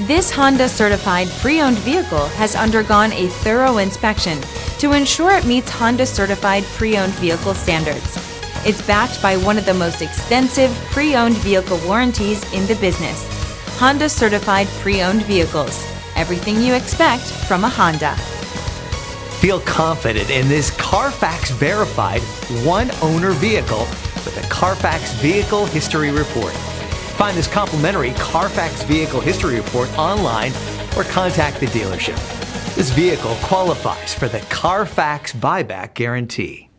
This Honda certified pre-owned vehicle has undergone a thorough inspection to ensure it meets Honda certified pre-owned vehicle standards. It's backed by one of the most extensive pre-owned vehicle warranties in the business. Honda certified pre-owned vehicles. Everything you expect from a Honda. Feel confident in this CARFAX verified one-owner vehicle with a CARFAX Vehicle History Report. Find this complimentary CARFAX Vehicle History Report online or contact the dealership. This vehicle qualifies for the CARFAX buyback guarantee.